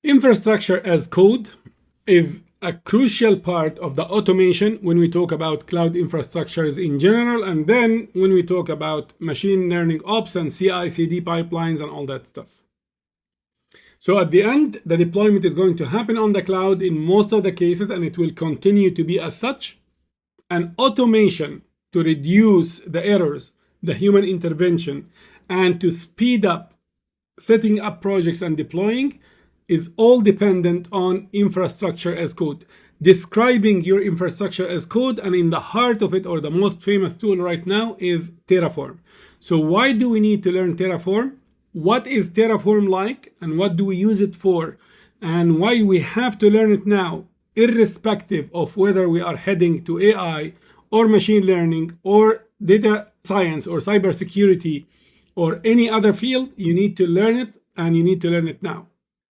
Infrastructure as code is a crucial part of the automation when we talk about cloud infrastructures in general, and then when we talk about machine learning ops and CI/CD pipelines and all that stuff. So at the end, the deployment is going to happen on the cloud in most of the cases, and it will continue to be as such. And automation to reduce the errors, the human intervention, and to speed up setting up projects and deploying is all dependent on infrastructure as code. Describing your infrastructure as code, and in the heart of it, or the most famous tool right now, is Terraform. So why do we need to learn Terraform? What is Terraform like, and what do we use it for, and why we have to learn it now, irrespective of whether we are heading to AI or machine learning or data science or cybersecurity or any other field. You need to learn it, and you need to learn it now.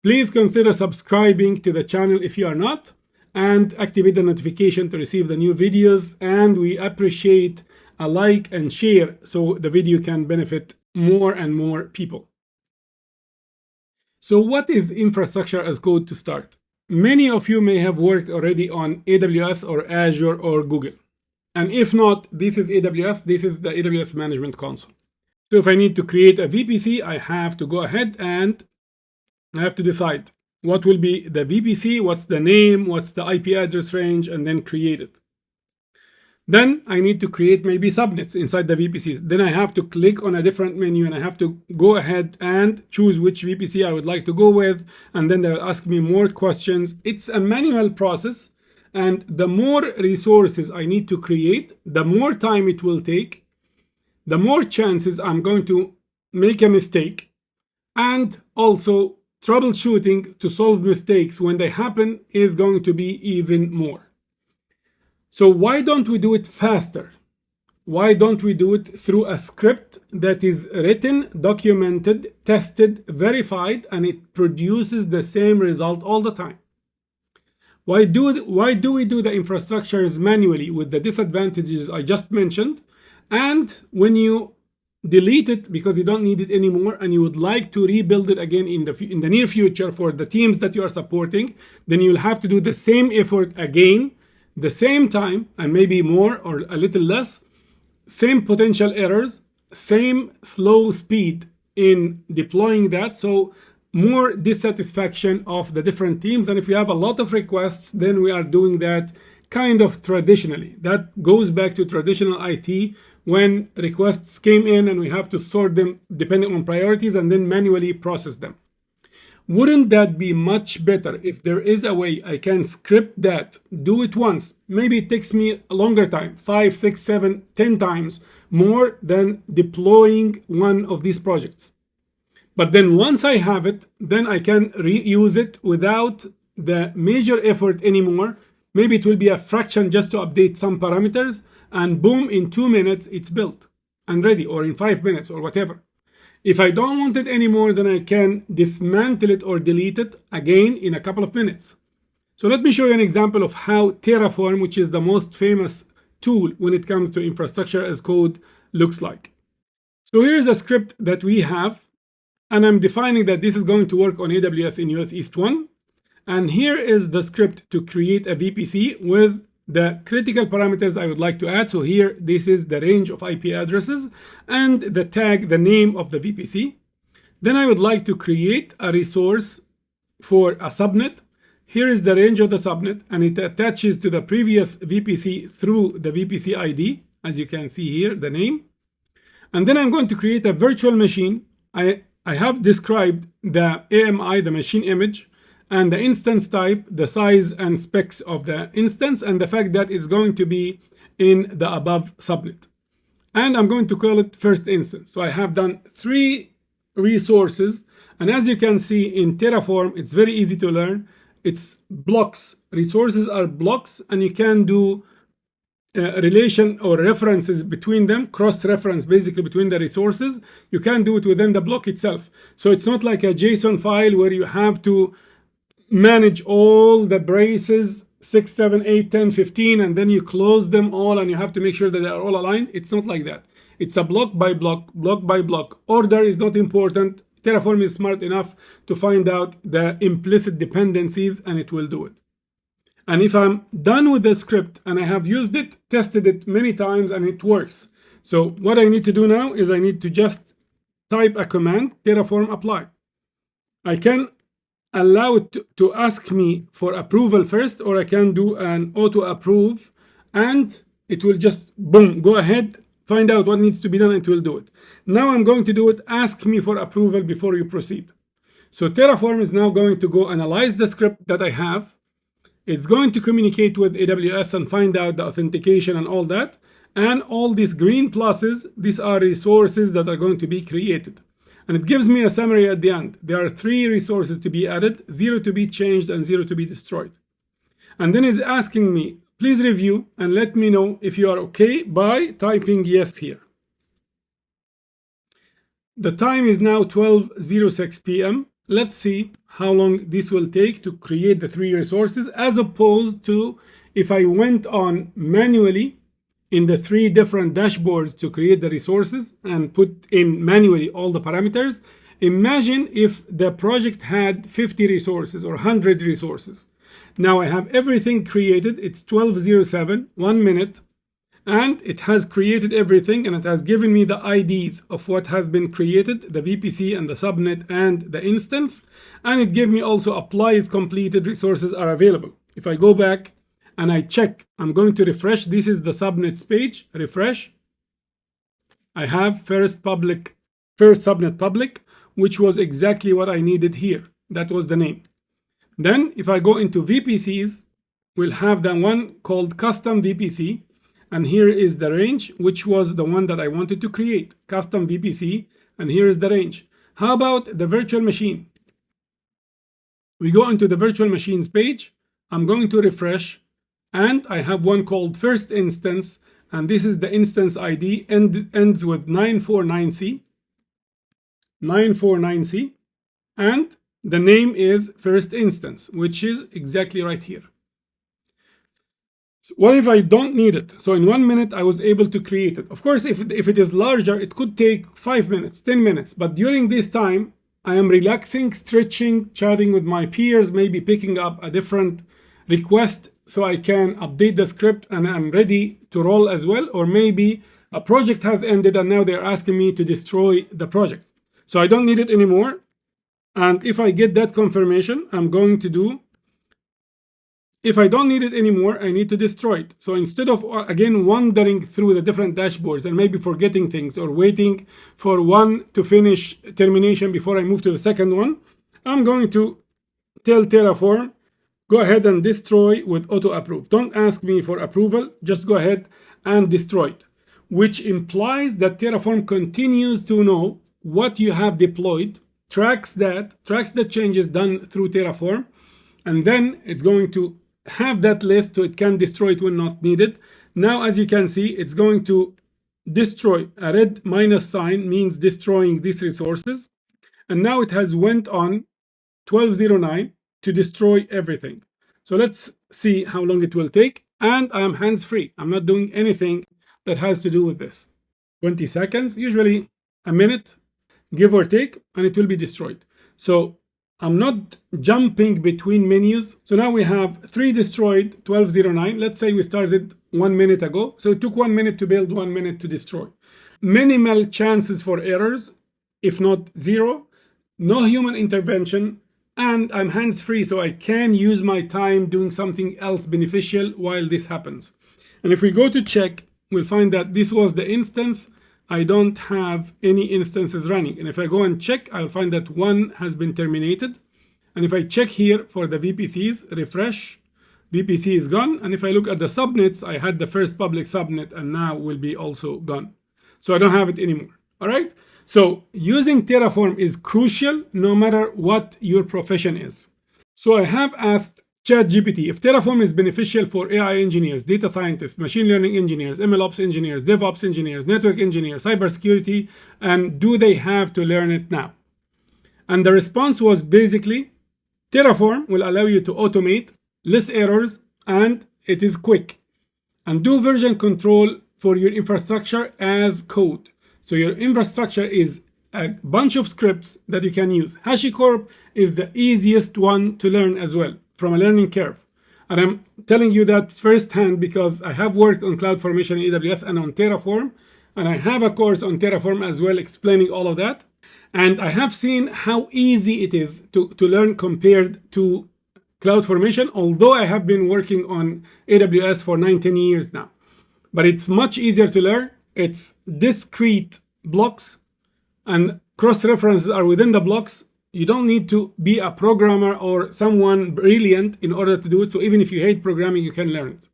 Please consider subscribing to the channel if you are not, and activate the notification to receive the new videos. And we appreciate a like and share so the video can benefit more and more people. So what is infrastructure as code to start? Many of you may have worked already on AWS or Azure or Google. And if not, this is AWS. This is the AWS Management Console. So if I need to create a VPC, I have to go ahead and I have to decide what will be the VPC, what's the name, what's the IP address range, and then create it. Then I need to create maybe subnets inside the VPCs. Then I have to click on a different menu, and I have to go ahead and choose which VPC I would like to go with. And then they'll ask me more questions. It's a manual process. And the more resources I need to create, the more time it will take, the more chances I'm going to make a mistake, and also troubleshooting to solve mistakes when they happen is going to be even more. So why don't we do it faster? Why don't we do it through a script that is written, documented, tested, verified, and it produces the same result all the time? Why do we do the infrastructures manually with the disadvantages I just mentioned? And when you delete it because you don't need it anymore and you would like to rebuild it again in the near future for the teams that you are supporting, then you'll have to do the same effort again, the same time, and maybe more or a little less, same potential errors, same slow speed in deploying that. So more dissatisfaction of the different teams. And if we have a lot of requests, then we are doing that kind of traditionally. That goes back to traditional IT, when requests came in and we have to sort them depending on priorities and then manually process them. Wouldn't that be much better if there is a way I can script that, do it once? Maybe it takes me a longer time, 5, 6, 7, 10 times more than deploying one of these projects. But then once I have it, then I can reuse it without the major effort anymore. Maybe it will be a fraction just to update some parameters, and boom, in 2 minutes, it's built and ready, or in 5 minutes or whatever. If I don't want it anymore, then I can dismantle it or delete it again in a couple of minutes. So let me show you an example of how Terraform, which is the most famous tool when it comes to infrastructure as code, looks like. So here's a script that we have, and I'm defining that this is going to work on AWS in US East 1. And here is the script to create a VPC with the critical parameters I would like to add. So here, this is the range of IP addresses and the tag, the name of the VPC. Then I would like to create a resource for a subnet. Here is the range of the subnet, and it attaches to the previous VPC through the VPC ID, as you can see here, the name. And then I'm going to create a virtual machine. I have described the AMI, the machine image, and the instance type, the size and specs of the instance, and the fact that it's going to be in the above subnet. And I'm going to call it first instance. So I have done 3 resources. And as you can see in Terraform, it's very easy to learn. It's blocks. Resources are blocks, and you can do relation or references between them, cross-reference basically between the resources. You can do it within the block itself. So it's not like a JSON file where you have to manage all the braces 6, 7, 8, 10, 15, and then you close them all and you have to make sure that they are all aligned. It's not like that. It's a block by block, block by block. Order is not important. Terraform is smart enough to find out the implicit dependencies, and it will do it. And if I'm done with the script and I have used it, tested it many times, and it works. So what I need to do now is I need to just type a command, Terraform apply. I can allow it to ask me for approval first, or I can do an auto approve, and it will just, boom, go ahead, find out what needs to be done, it will do it. Now I'm going to do it, ask me for approval before you proceed. So Terraform is now going to go analyze the script that I have. It's going to communicate with AWS and find out the authentication and all that. And all these green pluses, these are resources that are going to be created. And it gives me a summary at the end. There are 3 resources to be added, 0 to be changed, and 0 to be destroyed. And then it's asking me, please review and let me know if you are okay by typing yes here. The time is now 12:06 p.m. Let's see how long this will take to create the 3 resources, as opposed to if I went on manually in the 3 different dashboards to create the resources and put in manually all the parameters. Imagine if the project had 50 resources or 100 resources. Now I have everything created. It's 12:07, 1 minute, and it has created everything, and it has given me the IDs of what has been created, the VPC and the subnet and the instance, and it gave me also applies completed, resources are available. If I go back and I check, I'm going to refresh. This is the subnets page, refresh. I have first subnet public, which was exactly what I needed here. That was the name. Then if I go into VPCs, we'll have the one called custom VPC. And here is the range, which was the one that I wanted to create, custom VPC. And here is the range. How about the virtual machine? We go into the virtual machines page. I'm going to refresh. And I have one called first instance. And this is the instance ID, ends with 949C. 949C. And the name is first instance, which is exactly right here. So what if I don't need it? So in 1 minute, I was able to create it. Of course, if it is larger, it could take 5 minutes, 10 minutes. But during this time, I am relaxing, stretching, chatting with my peers, maybe picking up a different request so I can update the script and I'm ready to roll as well. Or maybe a project has ended and now they're asking me to destroy the project. So I don't need it anymore. And if I get that confirmation, I'm going to do, if I don't need it anymore, I need to destroy it. So instead of, again, wandering through the different dashboards and maybe forgetting things or waiting for one to finish termination before I move to the second one, I'm going to tell Terraform, go ahead and destroy with auto approve. Don't ask me for approval, just go ahead and destroy it, which implies that Terraform continues to know what you have deployed, tracks the changes done through Terraform, and then it's going to have that list so it can destroy it when not needed. Now, as you can see, it's going to destroy. A red minus sign means destroying these resources. And now it has went on 12:09 to destroy everything. So let's see how long it will take. And I am hands-free. I'm not doing anything that has to do with this. 20 seconds, usually a minute, give or take, and it will be destroyed. So I'm not jumping between menus. So now we have 3 destroyed, 12:09. Let's say we started 1 minute ago. So it took 1 minute to build, 1 minute to destroy. Minimal chances for errors, if not 0. No human intervention. And I'm hands-free, so I can use my time doing something else beneficial while this happens. And if we go to check, we'll find that this was the instance. I don't have any instances running. And if I go and check, I'll find that one has been terminated. And if I check here for the VPCs, refresh, VPC is gone. And if I look at the subnets, I had the first public subnet and now will be also gone. So I don't have it anymore. All right. So using Terraform is crucial no matter what your profession is. So I have asked ChatGPT if Terraform is beneficial for AI engineers, data scientists, machine learning engineers, MLOps engineers, DevOps engineers, network engineers, cybersecurity, and do they have to learn it now? And the response was basically, Terraform will allow you to automate, less errors, and it is quick. And do version control for your infrastructure as code. So your infrastructure is a bunch of scripts that you can use. HashiCorp is the easiest one to learn as well from a learning curve. And I'm telling you that firsthand because I have worked on CloudFormation in AWS and on Terraform. And I have a course on Terraform as well explaining all of that. And I have seen how easy it is to learn compared to CloudFormation, although I have been working on AWS for 19 years now. But it's much easier to learn. It's discrete blocks and cross-references are within the blocks. You don't need to be a programmer or someone brilliant in order to do it. So even if you hate programming, you can learn it.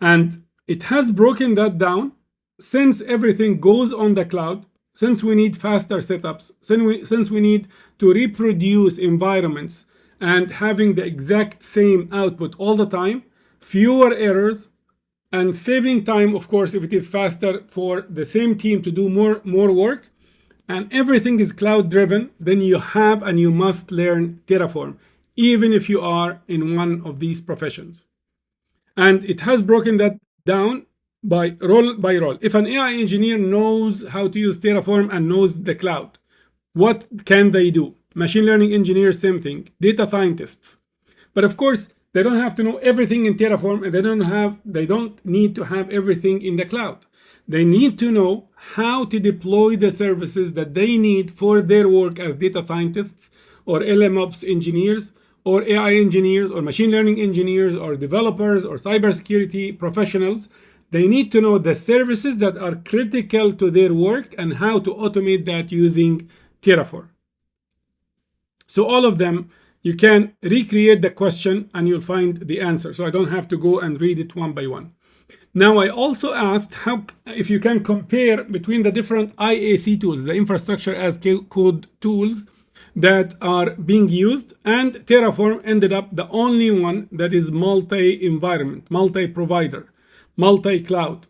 And it has broken that down since everything goes on the cloud, since we need faster setups, since we need to reproduce environments and having the exact same output all the time, fewer errors, and saving time, of course, if it is faster for the same team to do more work, and everything is cloud driven, then you have and you must learn Terraform, even if you are in one of these professions. And it has broken that down by role. If an AI engineer knows how to use Terraform and knows the cloud, what can they do? Machine learning engineers, same thing. Data scientists. But of course, they don't have to know everything in Terraform, and they don't need to have everything in the cloud. They need to know how to deploy the services that they need for their work as data scientists or MLOps engineers or AI engineers or machine learning engineers or developers or cybersecurity professionals. They need to know the services that are critical to their work and how to automate that using Terraform. So all of them, you can recreate the question and you'll find the answer. So I don't have to go and read it one by one. Now, I also asked if you can compare between the different IAC tools, the infrastructure as code tools that are being used, and Terraform ended up the only one that is multi-environment, multi-provider, multi-cloud.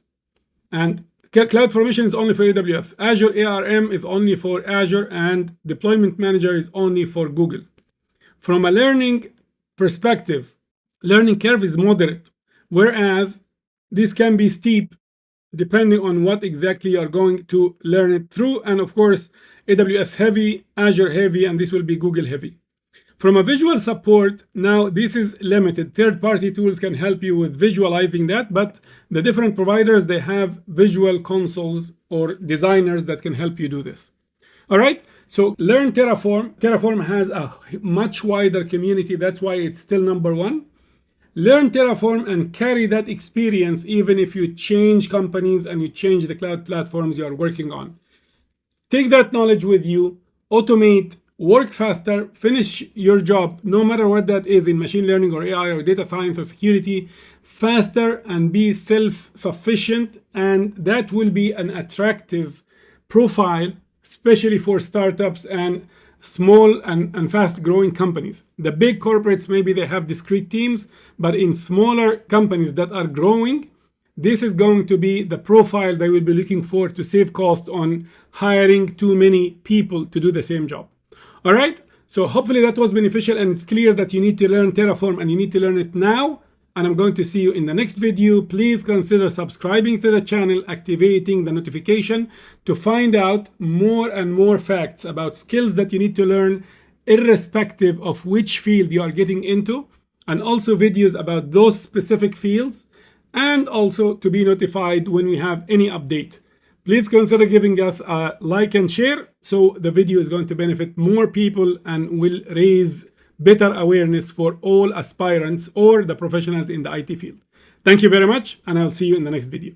And CloudFormation is only for AWS. Azure ARM is only for Azure, and Deployment Manager is only for Google. From a learning perspective, learning curve is moderate, whereas this can be steep depending on what exactly you are going to learn it through. And of course, AWS heavy, Azure heavy, and this will be Google heavy. From a visual support, now this is limited. Third-party tools can help you with visualizing that, but the different providers, they have visual consoles or designers that can help you do this. All right, so learn Terraform. Terraform has a much wider community. That's why it's still number one. Learn Terraform and carry that experience even if you change companies and you change the cloud platforms you are working on. Take that knowledge with you, automate, work faster, finish your job, no matter what that is in machine learning or AI or data science or security, faster, and be self-sufficient. And that will be an attractive profile, especially for startups and small and fast growing companies. The big corporates, maybe they have discrete teams, but in smaller companies that are growing, this is going to be the profile they will be looking for to save costs on hiring too many people to do the same job. All right, so hopefully that was beneficial, and it's clear that you need to learn Terraform and you need to learn it now. And I'm going to see you in the next video. Please consider subscribing to the channel, activating the notification to find out more and more facts about skills that you need to learn irrespective of which field you are getting into, and also videos about those specific fields, and also to be notified when we have any update. Please consider giving us a like and share so the video is going to benefit more people and will raise better awareness for all aspirants or the professionals in the IT field. Thank you very much, and I'll see you in the next video.